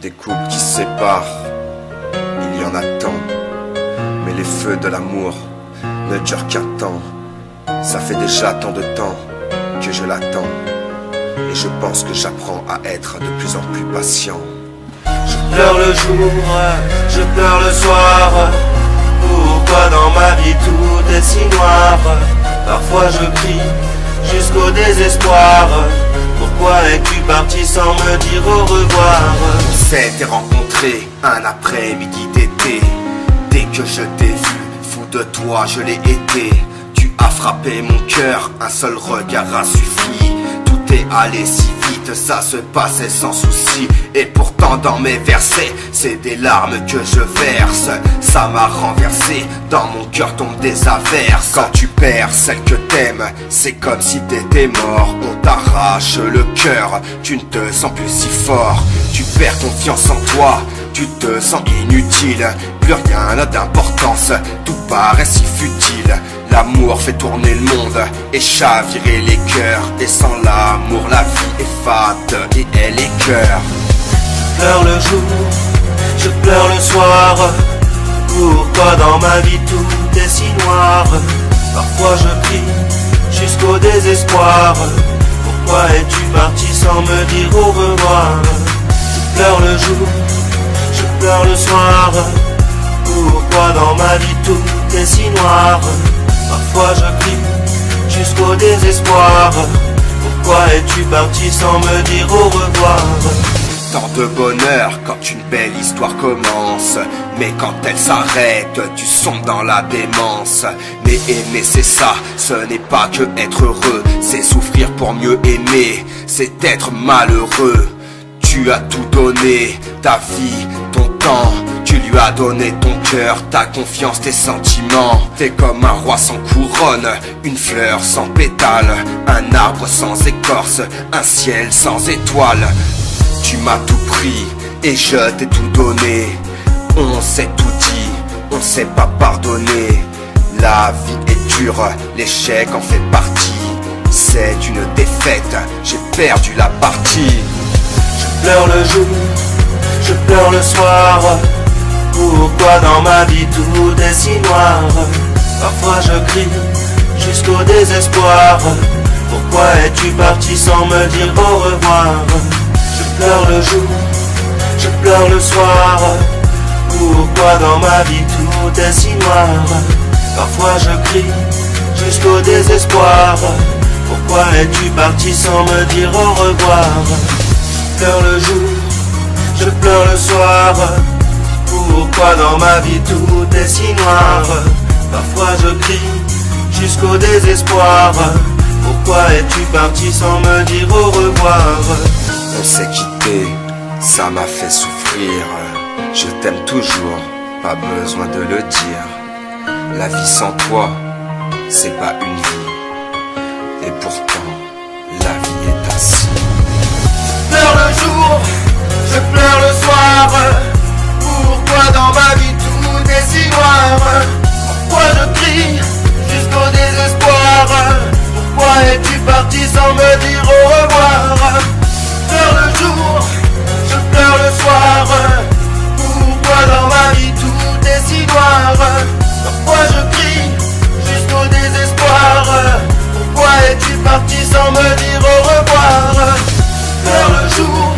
Des couples qui se séparent, il y en a tant. Mais les feux de l'amour ne durent qu'un temps. Ça fait déjà tant de temps que je l'attends. Et je pense que j'apprends à être de plus en plus patient. Je pleure le jour, je pleure le soir. Pourquoi dans ma vie tout est si noir? Parfois je crie jusqu'au désespoir. Pourquoi es-tu parti sans me dire au revoir? On s'était rencontrés un après-midi d'été. Dès que je t'ai vu, fou de toi je l'ai été. Tu as frappé mon cœur, un seul regard a suffi. Tout est allé si vite, ça se passait sans souci. Et pourtant dans mes versets, c'est des larmes que je verse. Ça m'a renversé, dans mon cœur tombent des averses. Quand tu perds celle que t'aimes, c'est comme si t'étais mort. On t'arrache le cœur, tu ne te sens plus si fort. Tu perds confiance en toi, tu te sens inutile. Plus rien n'a d'importance, tout paraît si futile. L'amour fait tourner le monde et chavirer les cœurs. Et sans l'amour la vie est fade et elle est cœur. Je pleure le jour, je pleure le soir. Pourquoi dans ma vie tout est si noir? Parfois je crie jusqu'au désespoir. Pourquoi es-tu parti sans me dire au revoir? Je pleure le jour, je pleure le soir. Pourquoi dans ma vie tout est si noir? Parfois je crie jusqu'au désespoir. Pourquoi es-tu parti sans me dire au revoir? Tant de bonheur quand une belle histoire commence. Mais quand elle s'arrête, tu sombres dans la démence. Mais aimer c'est ça, ce n'est pas que être heureux. C'est souffrir pour mieux aimer, c'est être malheureux. Tu as tout donné, ta vie, ton temps. Tu lui as donné ton cœur, ta confiance, tes sentiments. T'es comme un roi sans couronne, une fleur sans pétales, un arbre sans écorce, un ciel sans étoiles. Tu m'as tout pris et je t'ai tout donné. On s'est tout dit, on s'est pas pardonné. La vie est dure, l'échec en fait partie. C'est une défaite, j'ai perdu la partie. Je pleure le jour, je pleure le soir. Pourquoi dans ma vie tout est si noir? Parfois je crie jusqu'au désespoir. Pourquoi es-tu parti sans me dire au revoir? Je pleure le jour, je pleure le soir. Pourquoi dans ma vie tout est si noir? Parfois je crie jusqu'au désespoir. Pourquoi es-tu parti sans me dire au revoir? Je pleure le jour, je pleure le soir. Pourquoi dans ma vie tout est si noir? Parfois je crie jusqu'au désespoir. Pourquoi es-tu parti sans me dire au revoir? On s'est quitté, ça m'a fait souffrir. Je t'aime toujours, pas besoin de le dire. La vie sans toi, c'est pas une vie. Et pourtant, la vie est ainsi. Je pleure le jour, je pleure le soir. Pourquoi dans ma vie tout est si noir? Pourquoi je crie jusqu'au désespoir? Pourquoi es-tu parti sans me dire au revoir? Je pleure le jour, je pleure le soir. Pourquoi dans ma vie tout est si noir? Pourquoi je crie jusqu'au désespoir? Pourquoi es-tu parti sans me dire au revoir? Je pleure le jour,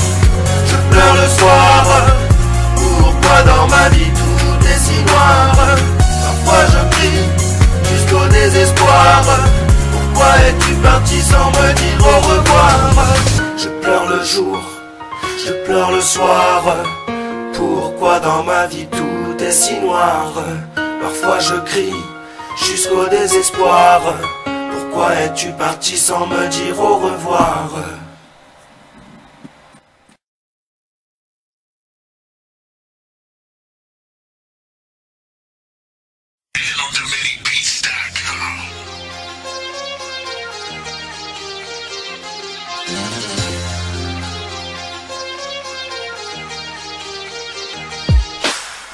je pleure le soir. Pourquoi dans ma vie tout est si noir? Parfois je crie jusqu'au désespoir. Pourquoi es-tu parti sans me dire au revoir? Je pleure le jour, je pleure le soir. Pourquoi dans ma vie tout est si noir? Parfois je crie jusqu'au désespoir. Pourquoi es-tu parti sans me dire au revoir?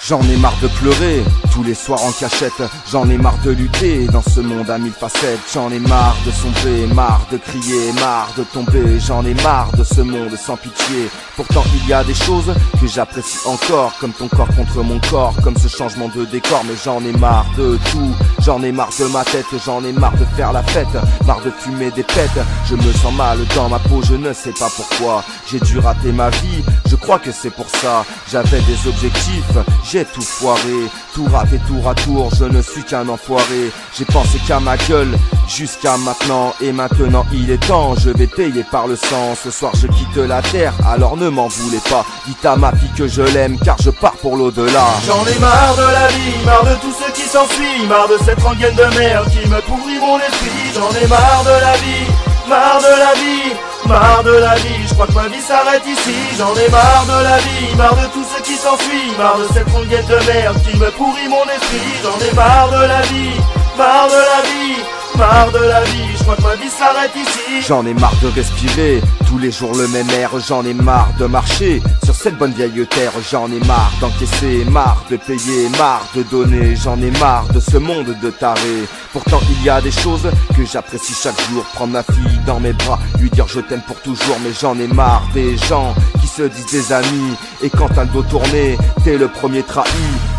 J'en ai marre de pleurer tous les soirs en cachette. J'en ai marre de lutter dans ce monde à mille facettes. J'en ai marre de sombrer, marre de crier, marre de tomber. J'en ai marre de ce monde sans pitié. Pourtant il y a des choses que j'apprécie encore, comme ton corps contre mon corps, comme ce changement de décor. Mais j'en ai marre de tout, j'en ai marre de ma tête. J'en ai marre de faire la fête, marre de fumer des pètes. Je me sens mal dans ma peau, je ne sais pas pourquoi. J'ai dû rater ma vie, je crois que c'est pour ça. J'avais des objectifs, j'ai tout foiré, tout raté tour à tour, je ne suis qu'un enfoiré. J'ai pensé qu'à ma gueule jusqu'à maintenant, et maintenant il est temps, je vais payer par le sang. Ce soir je quitte la terre, alors ne m'en voulez pas. Dites à ma fille que je l'aime, car je pars pour l'au-delà. J'en ai marre de la vie, marre de tout ce qui s'ensuit, marre de cette rengaine de merde qui me pourrit mon esprit. J'en ai marre de la vie, marre de la vie, marre de la vie, je crois que ma vie s'arrête ici. J'en ai marre de la vie, marre de tout ce qui s'ensuit, marre de cette rengaine de merde qui me pourrit mon esprit. J'en ai marre de la vie, marre de la vie, marre de la vie, je crois que ma vie s'arrête ici. J'en ai marre de respirer tous les jours le même air. J'en ai marre de marcher sur cette bonne vieille terre. J'en ai marre d'encaisser, marre de payer, marre de donner. J'en ai marre de ce monde de tarés. Pourtant il y a des choses que j'apprécie chaque jour. Prendre ma fille dans mes bras, lui dire je t'aime pour toujours. Mais j'en ai marre des gens qui se disent des amis, et quand t'as le dos tourné, t'es le premier trahi.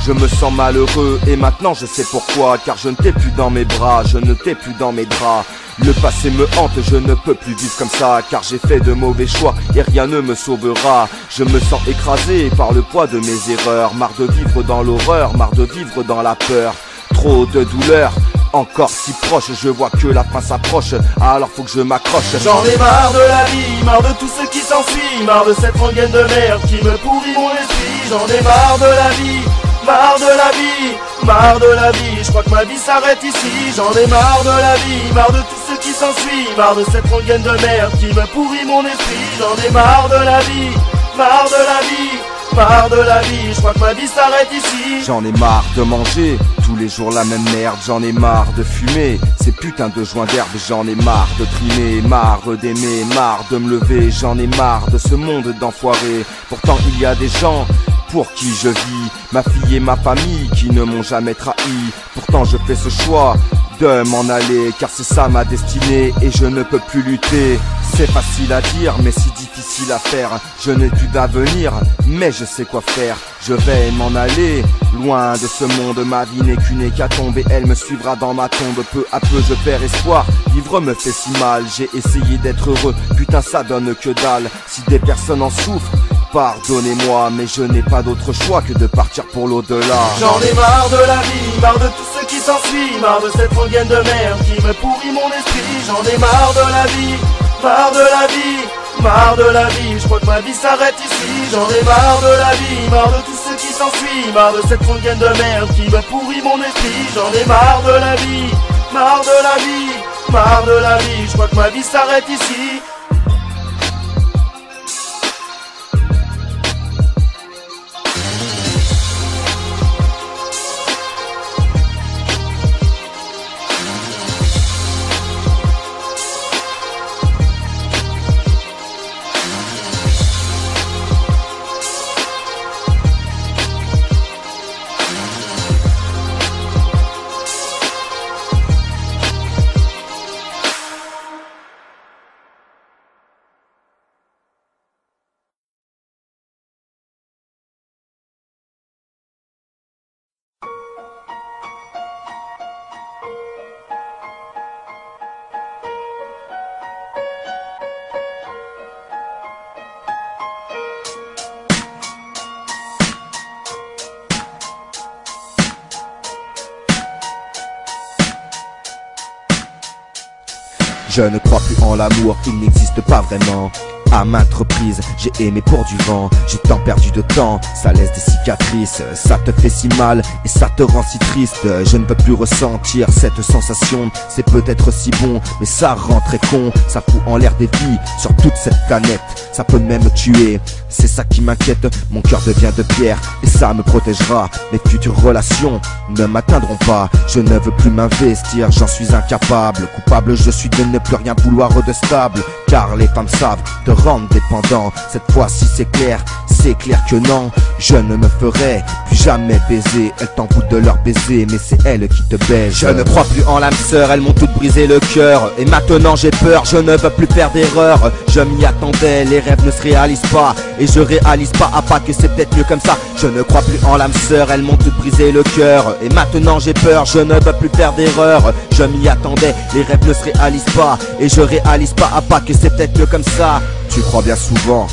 Je me sens malheureux et maintenant je sais pourquoi. Car je ne t'ai plus dans mes bras, je ne t'ai plus dans mes draps. Le passé me hante, je ne peux plus vivre comme ça, car j'ai fait de mauvais choix et rien ne me sauvera. Je me sens écrasé par le poids de mes erreurs. Marre de vivre dans l'horreur, marre de vivre dans la peur. Trop de douleur, encore si proche, je vois que la fin s'approche, alors faut que je m'accroche. J'en ai marre de la vie, marre de tout ce qui s'ensuit, marre de cette rengaine de merde qui me pourrit mon esprit. J'en ai marre de la vie, marre de la vie, marre de la vie, je crois que ma vie s'arrête ici. J'en ai marre de la vie, marre de tout ce qui s'ensuit, marre de cette rengaine de merde qui me pourrit mon esprit. J'en ai marre de la vie, marre de la vie, marre de la vie, je crois que ma vie s'arrête ici. J'en ai marre de manger tous les jours la même merde. J'en ai marre de fumer ces putains de joints d'herbe. J'en ai marre de trimer, marre d'aimer, marre de me lever. J'en ai marre de ce monde d'enfoirés. Pourtant il y a des gens pour qui je vis, ma fille et ma famille qui ne m'ont jamais trahi. Pourtant je fais ce choix de m'en aller, car c'est ça ma destinée et je ne peux plus lutter. C'est facile à dire mais si difficile à faire. Je n'ai plus d'avenir mais je sais quoi faire. Je vais m'en aller loin de ce monde. Ma vie n'est qu'une hécatombe et elle me suivra dans ma tombe. Peu à peu je perds espoir, vivre me fait si mal. J'ai essayé d'être heureux, putain ça donne que dalle. Si des personnes en souffrent, pardonnez-moi, mais je n'ai pas d'autre choix que de partir pour l'au-delà. J'en ai marre de la vie, marre de tout ce qui s'ensuit, marre de cette rengaine de merde qui me pourrit mon esprit. J'en ai marre de la vie, marre de la vie, marre de la vie, je crois que ma vie s'arrête ici. J'en ai marre de la vie, marre de tout ce qui s'ensuit, marre de cette rengaine de merde qui me pourrit mon esprit. J'en ai marre de la vie, marre de la vie, marre de la vie, je crois que ma vie s'arrête ici. Je ne crois plus en l'amour, il n'existe pas vraiment. À maintes reprises, j'ai aimé pour du vent. J'ai tant perdu de temps, ça laisse des cicatrices. Ça te fait si mal et ça te rend si triste. Je ne peux plus ressentir cette sensation. C'est peut-être si bon, mais ça rend très con. Ça fout en l'air des vies sur toute cette planète. Ça peut même me tuer, c'est ça qui m'inquiète. Mon cœur devient de pierre et ça me protégera. Mes futures relations ne m'atteindront pas. Je ne veux plus m'investir, j'en suis incapable. Coupable je suis de ne plus rien vouloir de stable. Car les femmes savent te rendre dépendant. Cette fois-ci c'est clair, c'est c'est clair que non, je ne me ferai plus jamais baiser. Elles t'en foutent de leur baiser, mais c'est elles qui te baisent. Je ne crois plus en l'âme sœur, elles m'ont toutes brisé le cœur. Et maintenant j'ai peur, je ne veux plus faire d'erreur. Je m'y attendais, les rêves ne se réalisent pas. Et je réalise pas à pas que c'est peut-être mieux comme ça. Je ne crois plus en l'âme sœur, elles m'ont toutes brisé le cœur. Et maintenant j'ai peur, je ne veux plus faire d'erreur. Je m'y attendais, les rêves ne se réalisent pas. Et je réalise pas à pas que c'est peut-être mieux comme ça. Tu crois bien souvent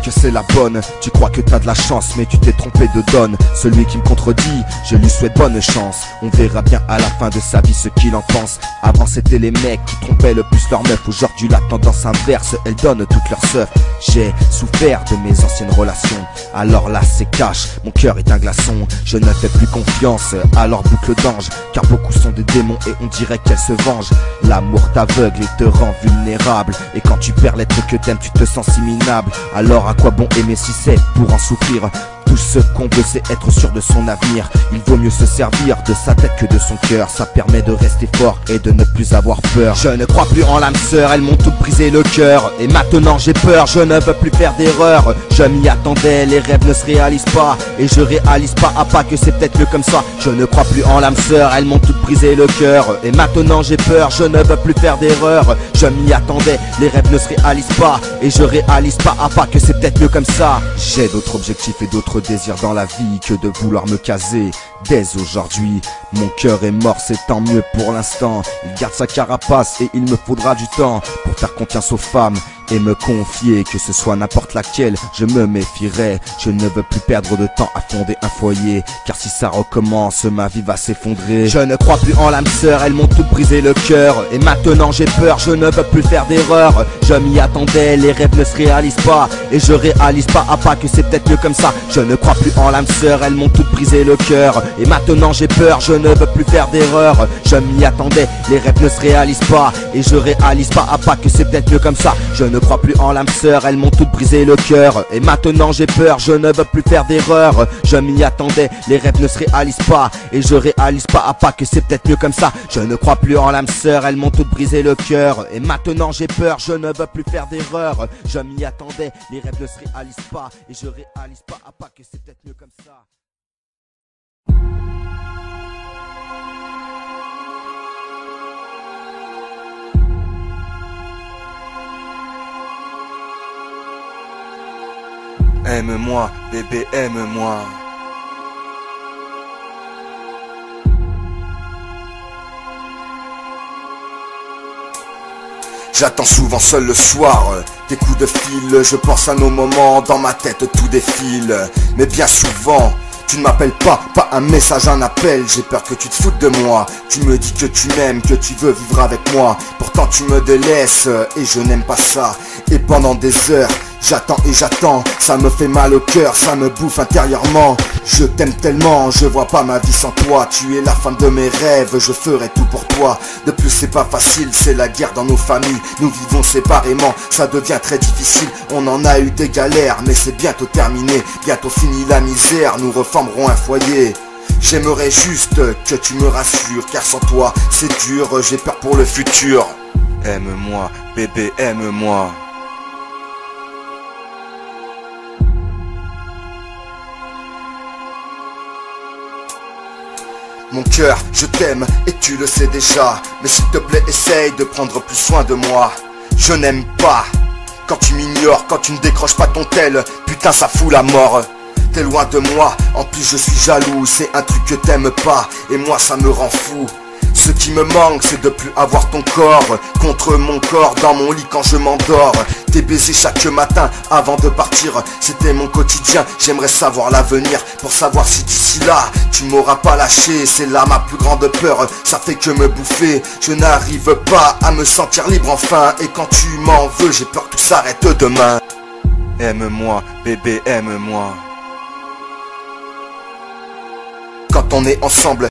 que c'est la bonne, tu crois que t'as de la chance, mais tu t'es trompé de donne. Celui qui me contredit, je lui souhaite bonne chance. On verra bien à la fin de sa vie ce qu'il en pense. Avant c'était les mecs qui trompaient le plus leur meuf. Aujourd'hui la tendance inverse, elles donnent toutes leurs seufs. J'ai souffert de mes anciennes relations, alors là c'est cash, mon cœur est un glaçon. Je ne fais plus confiance à leur boucle d'ange, car beaucoup sont des démons et on dirait qu'elles se vengent. L'amour t'aveugle et te rend vulnérable, et quand tu perds l'être que t'aimes tu te sens si minable. Alors à quoi bon aimer si c'est pour en souffrir? Tout ce qu'on veut c'est être sûr de son avenir. Il vaut mieux se servir de sa tête que de son cœur. Ça permet de rester fort et de ne plus avoir peur. Je ne crois plus en l'âme sœur, elles m'ont toutes brisé le cœur. Et maintenant j'ai peur, je ne veux plus faire d'erreur. Je m'y attendais, les rêves ne se réalisent pas. Et je réalise pas à pas que c'est peut-être mieux comme ça. Je ne crois plus en l'âme sœur, elles m'ont toutes brisé le cœur. Et maintenant j'ai peur, je ne veux plus faire d'erreur. Je m'y attendais, les rêves ne se réalisent pas. Et je réalise pas à pas que c'est peut-être mieux comme ça. J'ai d'autres objectifs et d'autres désir dans la vie que de vouloir me caser. Dès aujourd'hui, mon cœur est mort, c'est tant mieux pour l'instant. Il garde sa carapace et il me faudra du temps pour faire confiance aux femmes et me confier, que ce soit n'importe laquelle, je me méfierai. Je ne veux plus perdre de temps à fonder un foyer, car si ça recommence, ma vie va s'effondrer. Je ne crois plus en l'âme sœur, elles m'ont toutes brisé le cœur. Et maintenant j'ai peur, je ne veux plus faire d'erreur. Je m'y attendais, les rêves ne se réalisent pas. Et je réalise pas à pas que c'est peut-être mieux comme ça. Je ne crois plus en l'âme sœur, elles m'ont toutes brisé le cœur. Et maintenant j'ai peur, je ne veux plus faire d'erreur. Je m'y attendais, les rêves ne se réalisent pas. Et je réalise pas à pas que c'est peut-être mieux comme ça. Je ne crois plus en l'âme sœur, elles m'ont toutes brisé le cœur. Et maintenant j'ai peur, je ne veux plus faire d'erreur. Je m'y attendais, les rêves ne se réalisent pas. Et je réalise pas à pas que c'est peut-être mieux comme ça. Je ne crois plus en l'âme sœur, elles m'ont toutes brisé le cœur. Et maintenant j'ai peur, je ne veux plus faire d'erreur. Je m'y attendais, les rêves ne se réalisent pas. Et je réalise pas à pas que c'est peut-être mieux comme ça. Aime-moi, bébé, aime-moi. J'attends souvent seul le soir tes coups de fil. Je pense à nos moments, dans ma tête tout défile. Mais bien souvent tu ne m'appelles pas un message, un appel. J'ai peur que tu te foutes de moi. Tu me dis que tu m'aimes, que tu veux vivre avec moi. Pourtant tu me délaisses et je n'aime pas ça. Et pendant des heures j'attends et j'attends, ça me fait mal au cœur, ça me bouffe intérieurement. Je t'aime tellement, je vois pas ma vie sans toi. Tu es la femme de mes rêves, je ferai tout pour toi. De plus c'est pas facile, c'est la guerre dans nos familles. Nous vivons séparément, ça devient très difficile. On en a eu des galères, mais c'est bientôt terminé. Bientôt fini la misère, nous reformerons un foyer. J'aimerais juste que tu me rassures, car sans toi c'est dur, j'ai peur pour le futur. Aime-moi, bébé, aime-moi. Mon cœur, je t'aime et tu le sais déjà. Mais s'il te plaît, essaye de prendre plus soin de moi. Je n'aime pas quand tu m'ignores, quand tu ne décroches pas ton tel. Putain, ça fout la mort. T'es loin de moi, en plus je suis jaloux. C'est un truc que t'aimes pas et moi ça me rend fou. Ce qui me manque c'est de plus avoir ton corps contre mon corps dans mon lit quand je m'endors. Tes baisers chaque matin avant de partir, c'était mon quotidien. J'aimerais savoir l'avenir pour savoir si d'ici là tu m'auras pas lâché. C'est là ma plus grande peur, ça fait que me bouffer. Je n'arrive pas à me sentir libre enfin. Et quand tu m'en veux, j'ai peur que tout s'arrête demain. Aime-moi, bébé, aime-moi. Quand on est ensemble